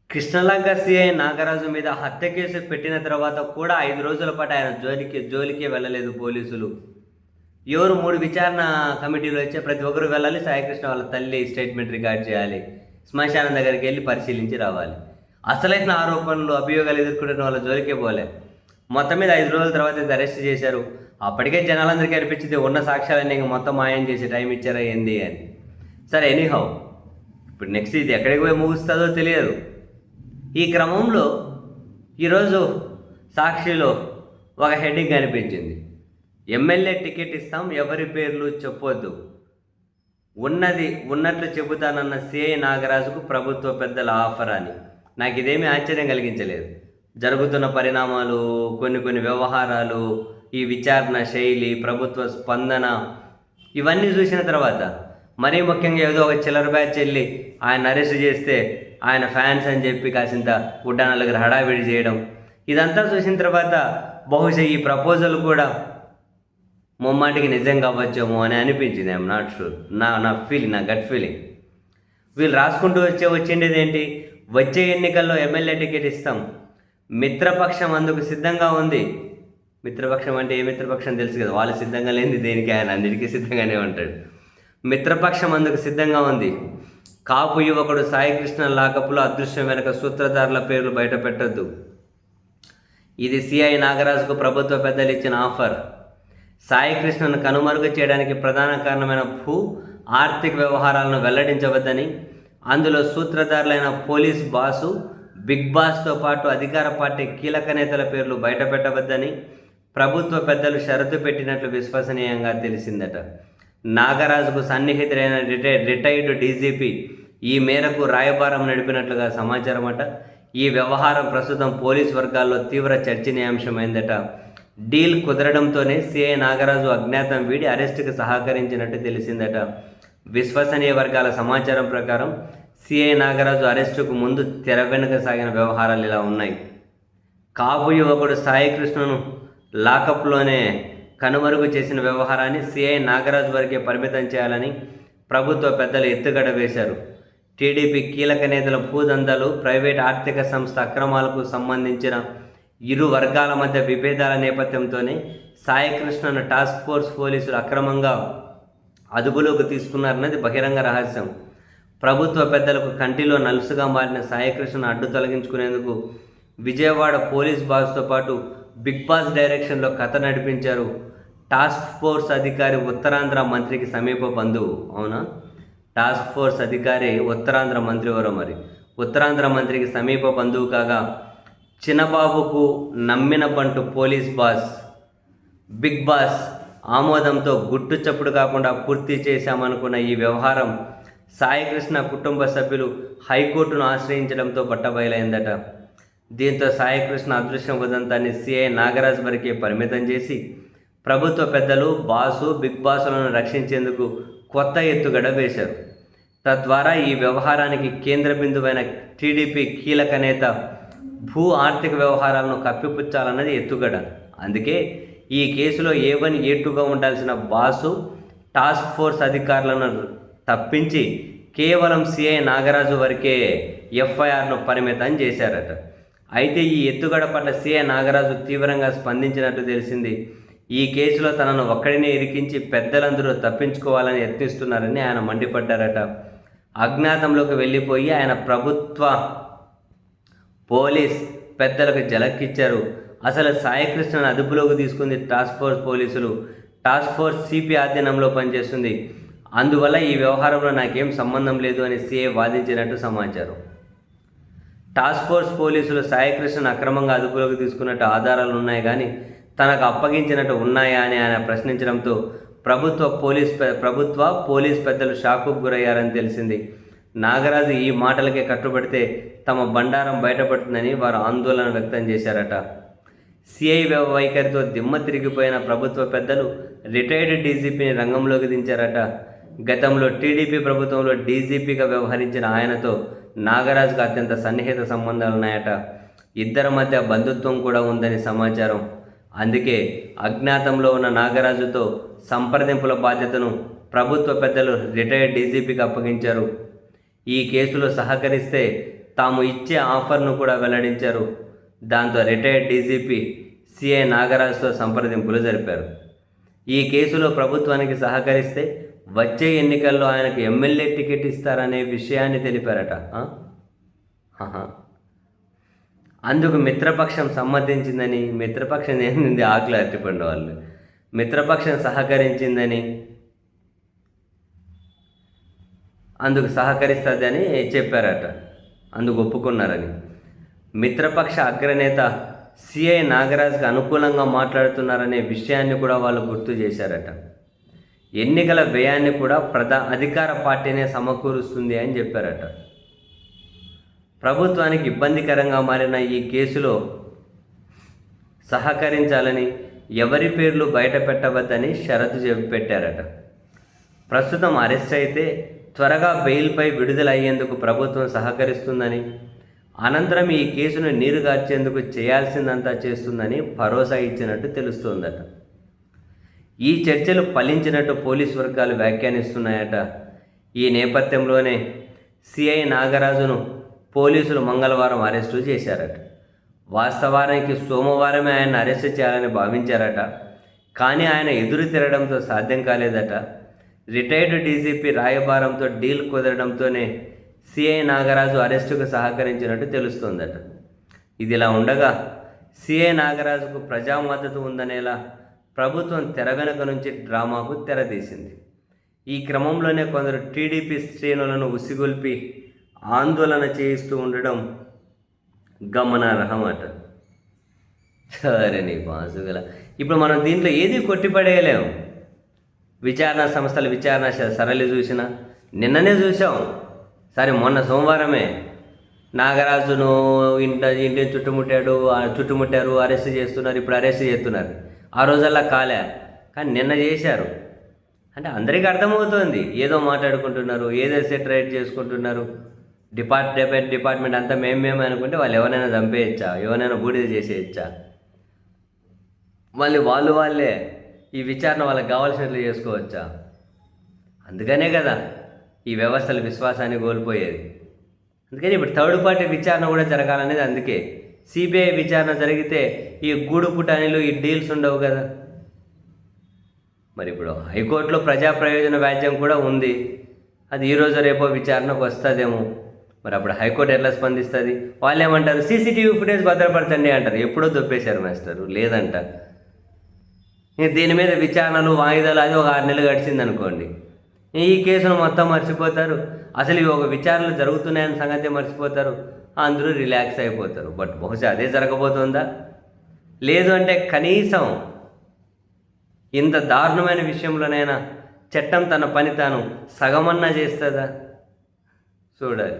Krishnalanka CI Nagaraju మీద హత్య case పెట్టిన తర్వాత కూడా 5 రోజుల పాటు ఆయన జోలికి వెళ్ళలేదు పోలీసులు. ఎవరు 3 విచారణ కమిటీలు వచ్చే ప్రతి ఒక్కరు వెళ్ళాలి. సాయికృష్ణ వాళ్ళ తల్లి స్టేట్మెంట్ రికార్డ్ చేయాలి. శ్మశానం దగ్గరికి వెళ్ళి పరిశీలించి రావాలి. అసలైన ఆరోపణలు అభియోగాలు ఎదుర్కొంటున్న వాళ్ళ జోలికే పోలే. మొత్తం మీద 5 రోజుల తర్వాత అరెస్ట్ చేశారు. అప్పటికే జనాలందరికీ అనిపించింది ఉన్న సాక్ష్యాలన్నీ ఇంక మొత్తం మాయం చేసి టైం ఇచ్చారా ఏంది అని. సరే ఎనీహౌ, ఇప్పుడు నెక్స్ట్ ఇది ఎక్కడికి పోయి ముగుస్తుందో తెలియదు. ఈ క్రమంలో ఈరోజు సాక్షిలో ఒక హెడ్డింగ్ కనిపించింది. ఎమ్మెల్యే టికెట్ ఇస్తాం, ఎవరి పేర్లు చెప్పొద్దు, ఉన్నది ఉన్నట్లు చెబుతానన్న సిఐ నాగరాజుకు ప్రభుత్వ పెద్దల ఆఫర్ అని. నాకు ఇదేమీ ఆశ్చర్యం కలిగించలేదు. జరుగుతున్న పరిణామాలు, కొన్ని వ్యవహారాలు, ఈ విచారణ శైలి, ప్రభుత్వ స్పందన ఇవన్నీ చూసిన తర్వాత మరీ ముఖ్యంగా ఏదో ఒక చిల్లర బ్యాచ్ వెళ్ళి ఆయన అరెస్ట్ చేస్తే ఆయన ఫ్యాన్స్ అని చెప్పి కాసింత గుడ్డానలుగురు హడావిడి చేయడం, ఇదంతా చూసిన తర్వాత బహుశా ఈ ప్రపోజల్ కూడా ముమ్మాటికి నిజం కావచ్చేమో అని అనిపించింది. I'm not sure. నా ఫీలింగ్, నా గట్ ఫీలింగ్. వీళ్ళు రాసుకుంటూ వచ్చిండేది ఏంటి, వచ్చే ఎన్నికల్లో ఎమ్మెల్యే టికెట్ ఇస్తాం, మిత్రపక్షం అందుకు సిద్ధంగా ఉంది. మిత్రపక్షం అంటే ఏ మిత్రపక్షం తెలుసు కదా, వాళ్ళు సిద్ధంగా లేనిది దేనికి, ఆయన అన్నిటికీ సిద్ధంగానే ఉంటాడు. మిత్రపక్షం అందుకు సిద్ధంగా ఉంది. కాపు యువకుడు సాయికృష్ణ లాకపులో అదృశ్యం వెనక సూత్రధారుల పేర్లు బయట పెట్టద్దు. ఇది సిఐ నాగరాజుకు ప్రభుత్వ పెద్దలు ఇచ్చిన ఆఫర్. సాయికృష్ణను కనుమరుగు చేయడానికి ప్రధాన కారణమైన ఆర్థిక వ్యవహారాలను వెల్లడించవద్దని, అందులో సూత్రధారులైన పోలీస్ బాసు, బిగ్ బాస్తో పాటు అధికార పార్టీ కీలక నేతల పేర్లు బయట పెట్టవద్దని ప్రభుత్వ పెద్దలు షరతు పెట్టినట్లు విశ్వసనీయంగా తెలిసిందట. నాగరాజుకు సన్నిహితుడైన రిటైర్డ్ డీజీపీ ఈ మేరకు రాయబారం నడిపినట్లుగా సమాచారం అట. ఈ వ్యవహారం ప్రస్తుతం పోలీస్ వర్గాల్లో తీవ్ర చర్చనీయాంశమైందట. డీల్ కుదరడంతోనే సిఐ నాగరాజు అజ్ఞాతం వీడి అరెస్టుకు సహకరించినట్టు తెలిసిందట. విశ్వసనీయ వర్గాల సమాచారం ప్రకారం సిఐ నాగరాజు అరెస్టుకు ముందు తెర వెనుక సాగిన వ్యవహారాలు ఇలా ఉన్నాయి. కాపు యువకుడు సాయికృష్ణను లాకప్లోనే కనుమరుగు చేసిన వ్యవహారాన్ని సిఐ నాగరాజు వరకే పరిమితం చేయాలని ప్రభుత్వ పెద్దలు ఎత్తుగడ వేశారు. టీడీపీ కీలక నేతల భూదందాలు, ప్రైవేట్ ఆర్థిక సంస్థ అక్రమాలకు సంబంధించిన ఇరు వర్గాల మధ్య విభేదాల నేపథ్యంతోనే సాయికృష్ణను టాస్క్ ఫోర్స్ పోలీసులు అక్రమంగా అదుపులోకి తీసుకున్నారన్నది బహిరంగ రహస్యం. ప్రభుత్వ పెద్దలకు కంటిలో నలుసుగా మారిన సాయికృష్ణను అడ్డు తొలగించుకునేందుకు విజయవాడ పోలీస్ బాస్తో పాటు బిగ్ బాస్ డైరెక్షన్లో కథ నడిపించారు టాస్క్ ఫోర్స్ అధికారి, ఉత్తరాంధ్ర మంత్రికి సమీప బంధువు. అవునా, టాస్క్ ఫోర్స్ అధికారి ఉత్తరాంధ్ర మంత్రి ఎవరో మరి. ఉత్తరాంధ్ర మంత్రికి సమీప బంధువు కాగా చిన్నబాబుకు నమ్మిన బంటు పోలీస్ బాస్. బిగ్ బాస్ ఆమోదంతో గుట్టు చప్పుడు కాకుండా పూర్తి చేశామనుకున్న ఈ వ్యవహారం సాయికృష్ణ కుటుంబ సభ్యులు హైకోర్టును ఆశ్రయించడంతో బట్టబయలైందట. దీంతో సాయికృష్ణ అదృశ్యం ఉదంతాన్ని సిఐ నాగరాజ్ వరకే పరిమితం చేసి ప్రభుత్వ పెద్దలు, బాసు, బిగ్ బాసులను రక్షించేందుకు కొత్త ఎత్తుగడ వేశారు. తద్వారా ఈ వ్యవహారానికి కేంద్ర బిందువైన టీడీపీ కీలక నేత ఆర్థిక వ్యవహారాలను కప్పిపుచ్చాలన్నది ఎత్తుగడ. అందుకే ఈ కేసులో A1, A2గా ఉండాల్సిన బాసు, టాస్క్ ఫోర్స్ అధికారులను తప్పించి కేవలం సిఐ నాగరాజు వరకే ఎఫ్ఐఆర్ను పరిమితం చేశారట. అయితే ఈ ఎత్తుగడ పట్ల సిఐ నాగరాజు తీవ్రంగా స్పందించినట్టు తెలిసింది. ఈ కేసులో తనను ఒక్కడినే ఇరికించి పెద్దలందరూ తప్పించుకోవాలని యత్నిస్తున్నారని ఆయన మండిపడ్డారట. అజ్ఞాతంలోకి వెళ్ళిపోయి ఆయన ప్రభుత్వ పోలీస్ పెద్దలకు జలక్కిచ్చారు. అసలు సాయికృష్ణను అదుపులోకి తీసుకుంది టాస్క్ ఫోర్స్ పోలీసులు. టాస్క్ ఫోర్స్ సిపి ఆధీనంలో పనిచేస్తుంది. అందువల్ల ఈ వ్యవహారంలో నాకేం సంబంధం లేదు అని సిఐ వాదించినట్టు సమాచారం. టాస్క్ ఫోర్స్ పోలీసులు సాయికృష్ణను అక్రమంగా అదుపులోకి తీసుకున్నట్టు ఆధారాలు ఉన్నాయి, కానీ తనకు అప్పగించినట్టు ఉన్నాయా అని ఆయన ప్రశ్నించడంతో ప్రభుత్వ పోలీస్ పెద్దలు షాకుకు గురయ్యారని తెలిసింది. నాగరాజు ఈ మాటలకే కట్టుబడితే తమ బండారం బయటపడుతుందని వారు ఆందోళన వ్యక్తం చేశారట. సిఐ వైఖరితో దిమ్మ తిరిగిపోయిన ప్రభుత్వ పెద్దలు రిటైర్డ్ డీజీపీని రంగంలోకి దించారట. గతంలో టీడీపీ ప్రభుత్వంలో డీజీపీగా వ్యవహరించిన ఆయనతో నాగరాజుకు అత్యంత సన్నిహిత సంబంధాలున్నాయట. ఇద్దరి మధ్య బంధుత్వం కూడా ఉందని సమాచారం. అందుకే అజ్ఞాతంలో ఉన్న నాగరాజుతో సంప్రదింపుల బాధ్యతను ప్రభుత్వ పెద్దలు రిటైర్డ్ డీజీపీకి అప్పగించారు. ఈ కేసులో సహకరిస్తే తాము ఇచ్చే ఆఫర్ను కూడా వెల్లడించారు. దాంతో రిటైర్డ్ డీజీపీ సిఐ నాగరాజుతో సంప్రదింపులు జరిపారు. ఈ కేసులో ప్రభుత్వానికి సహకరిస్తే వచ్చే ఎన్నికల్లో ఆయనకు ఎమ్మెల్యే టికెట్ ఇస్తారనే విషయాన్ని తెలిపారట. అందుకు మిత్రపక్షం సమ్మతించిందని, మిత్రపక్షం ఏంది ఆకులు అరటిపండు వాళ్ళు, మిత్రపక్షం సహకరించిందని, అందుకు సహకరిస్తుందని చెప్పారట. అందుకు ఒప్పుకున్నారని మిత్రపక్ష అగ్రనేత సిఐ నాగరాజ్కి అనుకూలంగా మాట్లాడుతున్నారనే విషయాన్ని కూడా వాళ్ళు గుర్తు చేశారట. ఎన్నికల వ్యయాన్ని కూడా అధికార పార్టీనే సమకూరుస్తుంది అని చెప్పారట. ప్రభుత్వానికి ఇబ్బందికరంగా మారిన ఈ కేసులో సహకరించాలని, ఎవరి పేర్లు బయట పెట్టవద్దని షరతు పెట్టారట. ప్రస్తుతం అరెస్ట్ అయితే త్వరగా బెయిల్పై విడుదల అయ్యేందుకు ప్రభుత్వం సహకరిస్తుందని, అనంతరం ఈ కేసును నీరుగార్చేందుకు చేయాల్సిందంతా చేస్తుందని భరోసా ఇచ్చినట్టు తెలుస్తోందట. ఈ చర్చలు ఫలించినట్టు పోలీసు వర్గాలు వ్యాఖ్యానిస్తున్నాయట. ఈ నేపథ్యంలోనే సిఐ నాగరాజును పోలీసులు మంగళవారం అరెస్టు చేశారట. వాస్తవానికి సోమవారమే ఆయన అరెస్టు చేయాలని భావించారట. కానీ ఆయన ఎదురు తిరగడంతో సాధ్యం కాలేదట. రిటైర్డ్ డీజీపీ రాయబారంతో డీల్ కుదరడంతోనే సిఐ నాగరాజు అరెస్టుకు సహకరించినట్టు తెలుస్తోందట. ఇదిలా ఉండగా సిఐ నాగరాజుకు ప్రజా మద్దతు ఉందనేలా ప్రభుత్వం తెర వెనుక నుంచి డ్రామాకు తెరదీసింది. ఈ క్రమంలోనే కొందరు టీడీపీ శ్రేణులను ఉసిగొల్పి ఆందోళన చేయిస్తూ ఉండడం గమనార్హమట. సరే నీ బాసుగల, ఇప్పుడు మనం దీంట్లో ఏది కొట్టిపడేయలేము. విచారణ సంస్థల విచారణ సరళి చూసినా నిన్ననే చూసాం. సరే మొన్న సోమవారమే నాగరాజును ఇంటిని చుట్టుముట్టారు, అరెస్ట్ చేస్తున్నారు, ఇప్పుడు అరెస్ట్ చేస్తున్నారు. ఆ రోజల్లా కాలే, కానీ నిన్న చేశారు. అంటే అందరికీ అర్థమవుతోంది, ఏదో మాట్లాడుకుంటున్నారు, ఏదో సెటరేట్ చేసుకుంటున్నారు. డిపార్ట్మెంట్ అంతా మేమే అనుకుంటే వాళ్ళు ఎవరైనా చంపేయచ్చా, ఎవరైనా బూడిద చేసేయచ్చా? మళ్ళీ వాళ్ళే ఈ విచారణ వాళ్ళకి కావాల్సినట్లు చేసుకోవచ్చా? అందుకనే కదా ఈ వ్యవస్థల విశ్వాసాన్ని కోల్పోయేది. అందుకని ఇప్పుడు థర్డ్ పార్టీ విచారణ కూడా జరగాలనేది. అందుకే సిబిఐ విచారణ జరిగితే ఈ గూడు పుటానీలు, ఈ డీల్స్ ఉండవు కదా. మరి ఇప్పుడు హైకోర్టులో ప్రజా ప్రయోజన వ్యాజ్యం కూడా ఉంది. అది ఈరోజు రేపో విచారణకు వస్తుందేమో. మరి అప్పుడు హైకోర్టు ఎట్లా స్పందిస్తుంది? వాళ్ళు ఏమంటారు, సీసీటీవీ ఫుటేజ్ భద్రపరచండి అంటారు. ఎప్పుడో దొప్పేశారు మాస్టరు, లేదంట. దీని మీద విచారణలు, వాయిదాలు, అది ఒక 6 నెలలు గడిచింది అనుకోండి, ఈ కేసును మొత్తం మర్చిపోతారు. అసలు ఇవి ఒక విచారణలు జరుగుతున్నాయన్న సంగతి మర్చిపోతారు. అందరూ రిలాక్స్ అయిపోతారు. బట్ బహుశా అదే జరగబోతుందా? లేదు అంటే కనీసం ఇంత దారుణమైన విషయంలోనైనా చట్టం తన పని తాను సగమన్నా చేస్తుందా? చూడాలి.